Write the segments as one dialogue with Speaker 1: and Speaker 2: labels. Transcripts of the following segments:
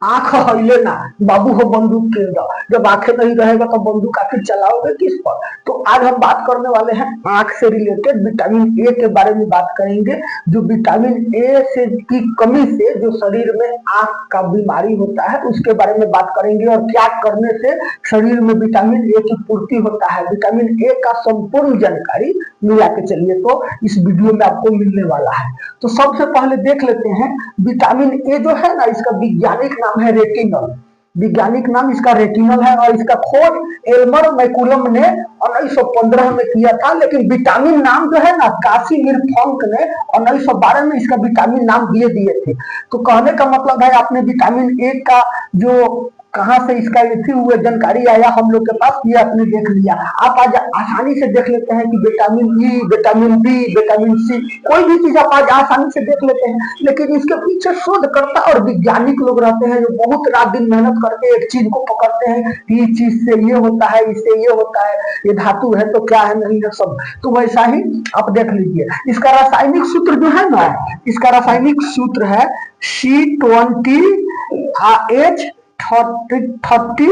Speaker 1: आंख हिले ना, बाबू हो बंदूक के अंदर, जब आंखें नहीं रहेगा तो बंदूक आखिर चलाओगे किस पर। तो आज हम बात करने वाले हैं आंख से रिलेटेड विटामिन ए के बारे में बात करेंगे। जो विटामिन ए से की कमी से जो शरीर में आंख का बीमारी होता है उसके बारे में बात करेंगे, और क्या करने से शरीर में विटामिन ए की पूर्ति होता है। विटामिन ए का संपूर्ण जानकारी मिला के चलिए तो इस वीडियो में आपको मिलने वाला है। तो सबसे पहले देख लेते हैं विटामिन ए जो है ना, इसका वैज्ञानिक नाम है रेटिनल। वैज्ञानिक नाम इसका रेटिनल है, और इसका खोज एल्मर मैकुलम ने 1915 में किया था। लेकिन विटामिन नाम जो है ना, कासिमिर फंक ने 1912 में इसका विटामिन नाम दिए थे। तो कहने का मतलब है आपने विटामिन ए का जो कहाँ से इसका इसी हुए जानकारी आया हम लोग के पास, ये आपने देख लिया। आप आज आसानी से देख लेते हैं कि vitamin E, vitamin B, vitamin C, कोई भी चीज आप आज आसानी से देख लेते हैं। लेकिन इसके पीछे शोधकर्ता और वैज्ञानिक लोग रहते हैं जो बहुत रात दिन मेहनत करके एक चीज को पकड़ते हैं कि इस चीज से ये होता है, इससे ये होता है, ये धातु है तो क्या है, नहीं है सब। तो वैसा ही आप देख लीजिए। इसका रासायनिक सूत्र जो है ना, इसका रासायनिक सूत्र है C20H 30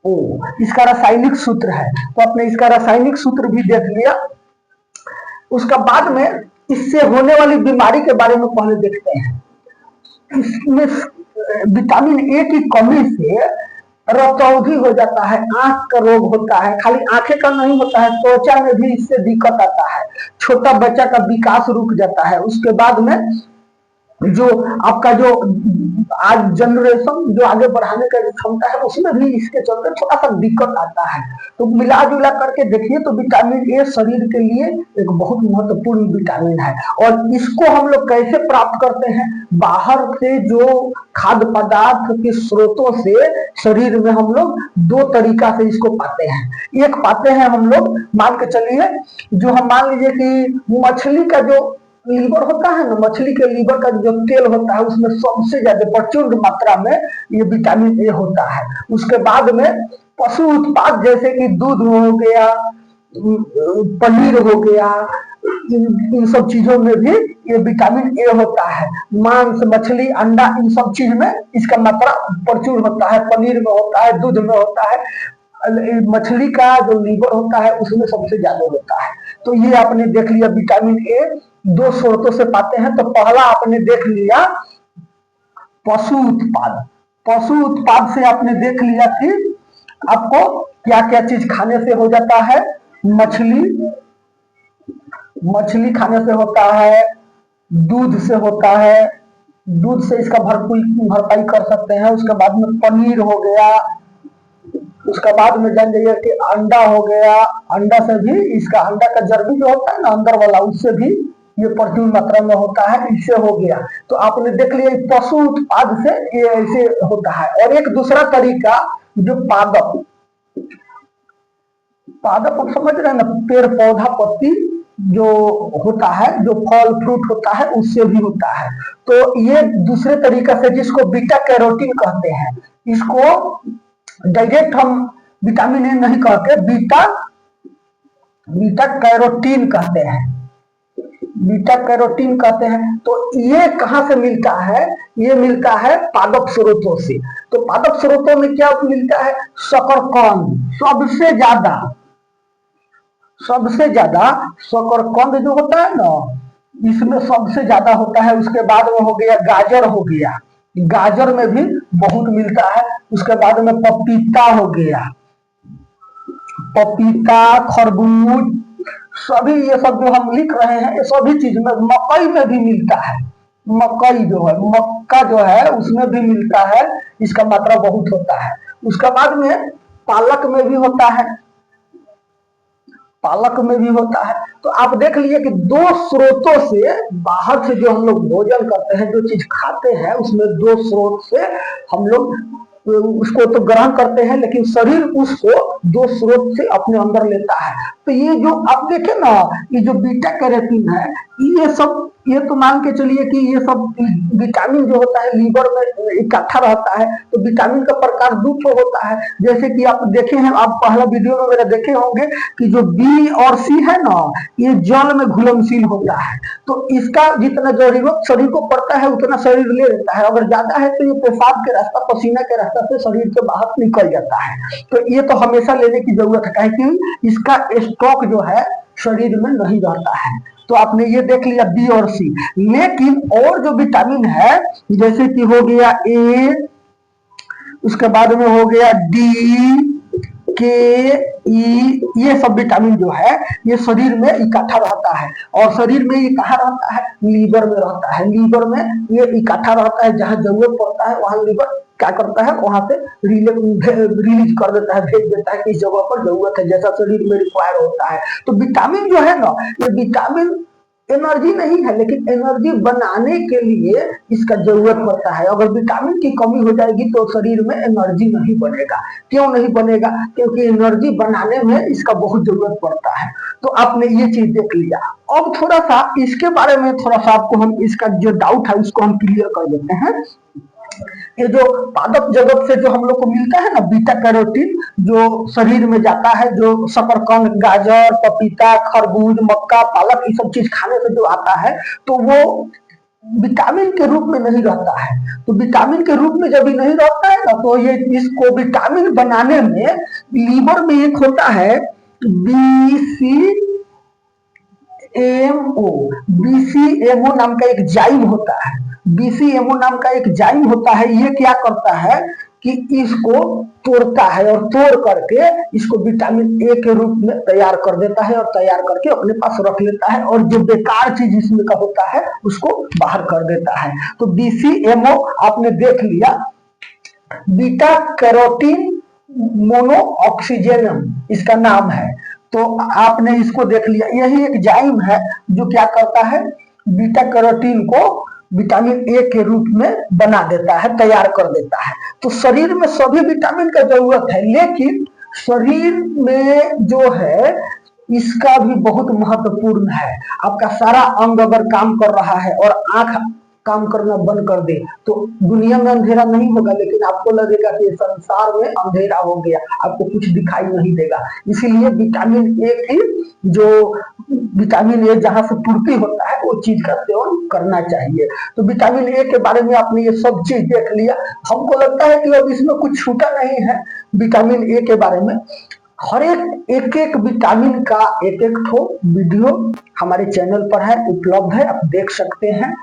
Speaker 1: ओ, इसका रासायनिक सूत्र है। तो आपने इसका रासायनिक सूत्र भी देख लिया। उसका बाद में इससे होने वाली बीमारी के बारे में पहले देखते हैं। इसमें विटामिन ए की कमी से रतौंधी हो जाता है, आंख का रोग होता है। खाली आंखें का नहीं होता है, त्वचा में भी इससे दिक्कत आता है। छोटा बच्चा का विकास रुक जाता है। उसके बाद में जो आपका जो आज जनरेशन जो आगे बढ़ाने का क्षमता है उसमें भी इसके चलते थोड़ा सा दिक्कत आता है। तो मिला जुला करके देखिए तो विटामिन ए शरीर के लिए एक बहुत महत्वपूर्ण विटामिन है। और इसको हम लोग कैसे प्राप्त करते हैं? बाहर से जो खाद्य पदार्थ के स्रोतों से शरीर में हम लोग दो तरीका से इसको पाते हैं। एक पाते हैं हम लोग, मान के चलिए, जो हम मान लीजिए कि मछली का जो लीवर होता है ना, मछली के लीवर का जो तेल होता है उसमें सबसे ज्यादा प्रचुर मात्रा में ये विटामिन ए होता है। उसके बाद में पशु उत्पाद जैसे कि दूध हो गया, पनीर हो गया, इन सब चीजों में भी ये विटामिन ए होता है। मांस, मछली, अंडा, इन सब चीज में इसका मात्रा प्रचुर होता है। पनीर में होता है, दूध में होता है। मछली का जो लीवर होता है उसमें सबसे ज्यादा होता है। तो ये आपने देख लिया विटामिन ए दो स्रोतों से पाते हैं। तो पहला आपने देख लिया पशु उत्पाद। पशु उत्पाद से आपने देख लिया कि आपको क्या क्या चीज खाने से हो जाता है। मछली खाने से होता है, दूध से होता है, दूध से इसका भरपाई कर सकते हैं। उसके बाद में पनीर हो गया। उसके बाद में जान जाइए कि अंडा हो गया। अंडा से भी इसका अंडा का जर्दी जो होता है ना अंदर वाला, उससे भी ये प्रचुर मात्रा में होता है। इससे हो गया। तो आपने देख लिया पशु उत्पाद से ये ऐसे होता है। और एक दूसरा तरीका जो पादप आप समझ रहे हैं ना, पेड़ पौधा पत्ती जो होता है, जो फल फ्रूट होता है, उससे भी होता है। तो ये दूसरे तरीका से, जिसको बीटा कैरोटीन कहते हैं, इसको डायरेक्ट हम विटामिन ए नहीं कहते, बीटा कैरोटीन कहते हैं। बीटा कैरोटीन कहते हैं। तो ये कहां से मिलता है? ये मिलता है पादप स्रोतों से। तो पादप स्रोतों में क्या मिलता है? शकरकंद। सबसे ज्यादा शकरकंद जो होता है ना, इसमें सबसे ज्यादा होता है। उसके बाद में हो गया गाजर हो गया, गाजर में भी बहुत मिलता है। उसके बाद में पपीता हो गया, पपीता, खरबूज, सभी ये सब जो हम लिख रहे हैं ये सभी चीज में। मकई में भी मिलता है। मकई जो है, मक्का जो है उसमें भी मिलता है। इसका मात्रा बहुत होता है। उसके बाद में पालक में भी होता है। पालक में भी होता है। तो आप देख लिए कि दो स्रोतों से, बाहर से जो हम लोग भोजन करते हैं, जो चीज खाते हैं, उसमें दो स्रोत से हम लोग उसको तो ग्रहण करते हैं, लेकिन शरीर उसको दो स्रोत से अपने अंदर लेता है। तो ये जो आप देखे ना, ये जो बीटा कैरोटीन है, ये सब, ये तो मान के चलिए कि ये सब विटामिन जो होता है लीवर में इकट्ठा रहता है। तो विटामिन का प्रकार दो तो होता है, जैसे कि आप देखे हैं, आप पहला वीडियो में मेरा देखे होंगे कि जो बी और सी है ना, ये जल में घुलनशील होता है। तो इसका जितना जरूरत शरीर को पड़ता है उतना शरीर ले लेता है, अगर ज्यादा है तो ये पेशाब के रास्ता, पसीना के रास्ता से शरीर के बाहर निकल जाता है। तो ये तो हमेशा लेने की जरूरत है, क्योंकि इसका स्टॉक जो है शरीर में नहीं रहता है। तो आपने ये देख लिया बी और सी, लेकिन और जो विटामिन है जैसे कि हो गया ए, उसके बाद में हो गया डी, के, ई, ये सब विटामिन जो है ये शरीर में इकट्ठा रहता है। और शरीर में ये कहाँ रहता है? लीवर में रहता है। लीवर में ये इकट्ठा रहता है, जहां जरूरत पड़ता है वहां लीवर क्या करता है, वहां से रिलीज कर देता है, भेज देता है कि इस जगह पर जरूरत है, जैसा शरीर में रिक्वायर होता है। तो विटामिन जो है ना, ये विटामिन एनर्जी नहीं है, लेकिन एनर्जी बनाने के लिए इसका जरूरत पड़ता है। अगर विटामिन की कमी हो जाएगी तो शरीर में एनर्जी नहीं बनेगा। क्यों नहीं बनेगा? क्योंकि एनर्जी बनाने में इसका बहुत जरूरत पड़ता है। तो आपने ये चीज देख लिया। अब थोड़ा सा इसके बारे में थोड़ा सा आपको हम इसका जो डाउट है उसको हम क्लियर कर देते हैं। ये जो पादप जगत से जो हम लोग को मिलता है ना बीटा कैरोटीन, जो शरीर में जाता है, जो शकरकंद, गाजर, पपीता, खरबूज, मक्का, पालक, ये सब चीज खाने से जो आता है, तो वो विटामिन के रूप में नहीं रहता है। तो विटामिन के रूप में जब भी नहीं रहता है ना, तो ये इसको विटामिन बनाने में लीवर में एक होता है बीसीएमओ नाम का एक जाइम होता है। बीसीएमओ नाम का एक जाइम होता है। ये क्या करता है कि इसको तोड़ता है और तोड़ करके इसको विटामिन ए के रूप में तैयार कर देता है और तैयार करके अपने पास रख लेता है, और जो बेकार चीज इसमें का होता है उसको बाहर कर देता है। तो बीसीएमओ आपने देख लिया, बीटा कैरोटीन मोनोऑक्सीजेनम इसका नाम है। तो आपने इसको देख लिया, यही एक जाइम है जो क्या करता है, बीटा कैरोटीन को विटामिन ए के रूप में बना देता है, तैयार कर देता है। तो शरीर में सभी विटामिन का जरूरत है, लेकिन शरीर में जो है इसका भी बहुत महत्वपूर्ण है। आपका सारा अंग अगर काम कर रहा है और आंख काम करना बंद कर दे तो दुनिया में अंधेरा नहीं होगा, लेकिन आपको लगेगा कि संसार में अंधेरा हो गया, आपको कुछ दिखाई नहीं देगा। इसीलिए विटामिन ए की जो विटामिन ए जहां से पूर्ति होता है वो चीज का सेवन करना चाहिए। तो विटामिन ए के बारे में आपने ये सब चीज देख लिया। हमको लगता है कि अब इसमें कुछ छूटा नहीं है विटामिन ए के बारे में। हर एक विटामिन का एक ठो वीडियो हमारे चैनल पर है, उपलब्ध है, आप देख सकते हैं।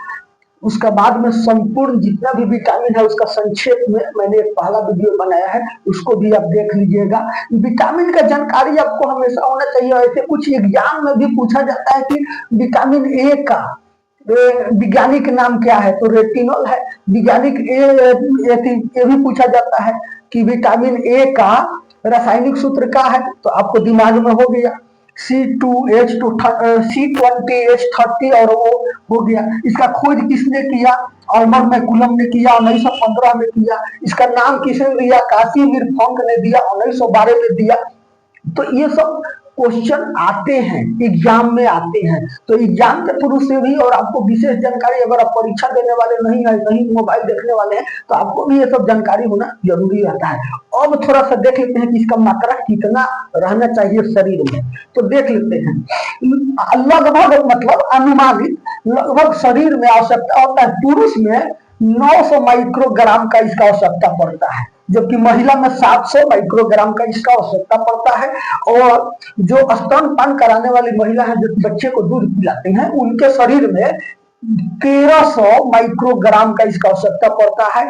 Speaker 1: उसका बाद में संपूर्ण जितना भी विटामिन है उसका संक्षेप में मैंने एक पहला वीडियो बनाया है, उसको भी आप देख लीजिएगा। विटामिन का जानकारी आपको हमेशा होना चाहिए। ऐसे कुछ एग्जाम में भी पूछा जाता है कि विटामिन ए का वैज्ञानिक नाम क्या है, तो रेटिनॉल है। वैज्ञानिक ये भी पूछा जाता है कि विटामिन ए का रासायनिक सूत्र क्या है, तो आपको दिमाग में हो गया C2H2 C20H30 और वो हो गया। इसका खोज किसने किया? अल्बर्ट मैकुलम ने किया, 1915 में किया। इसका नाम किसने दिया? कासिमिर फंक ने दिया, 1912 में दिया। तो ये सब क्वेश्चन आते हैं, एग्जाम में आते हैं। तो एग्जाम के थ्रू से भी, और आपको विशेष जानकारी, अगर आप परीक्षा देने वाले नहीं है, नहीं मोबाइल देखने वाले हैं, तो आपको भी ये सब जानकारी होना जरूरी रहता है। अब थोड़ा सा देख लेते हैं कि इसका मात्रा कितना रहना चाहिए शरीर में। तो देख लेते हैं, लगभग मतलब अनुमानित लगभग शरीर में आवश्यकता होता है, पुरुष में 900 माइक्रोग्राम का इसका आवश्यकता पड़ता है, जबकि महिला में 700 माइक्रोग्राम का इसका आवश्यकता पड़ता है। और जो स्तनपान कराने वाली महिला है, जो बच्चे को दूध पिलाती हैं, उनके शरीर में 1300 माइक्रोग्राम का इसका आवश्यकता पड़ता है।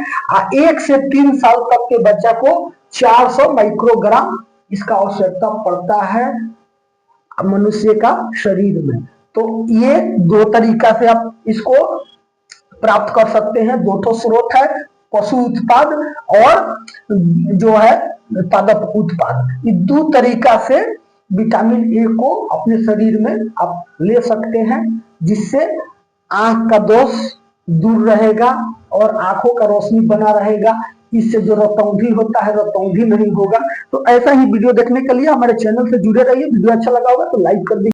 Speaker 1: 1 से 3 साल तक के बच्चा को 400 माइक्रोग्राम इसका आवश्यकता पड़ता है मनुष्य का शरीर में। तो ये दो तरीका से आप इसको प्राप्त कर सकते हैं। दो तो स्रोत है, पशु उत्पाद और जो है पादप उत्पाद। ये दो तरीका से विटामिन ए को अपने शरीर में आप ले सकते हैं, जिससे आंख का दोष दूर रहेगा और आंखों का रोशनी बना रहेगा। इससे जो रतौंधी होता है, रतौंधी नहीं होगा। तो ऐसा ही वीडियो देखने के लिए हमारे चैनल से जुड़े रहिए। वीडियो अच्छा लगा होगा तो लाइक कर दीजिए।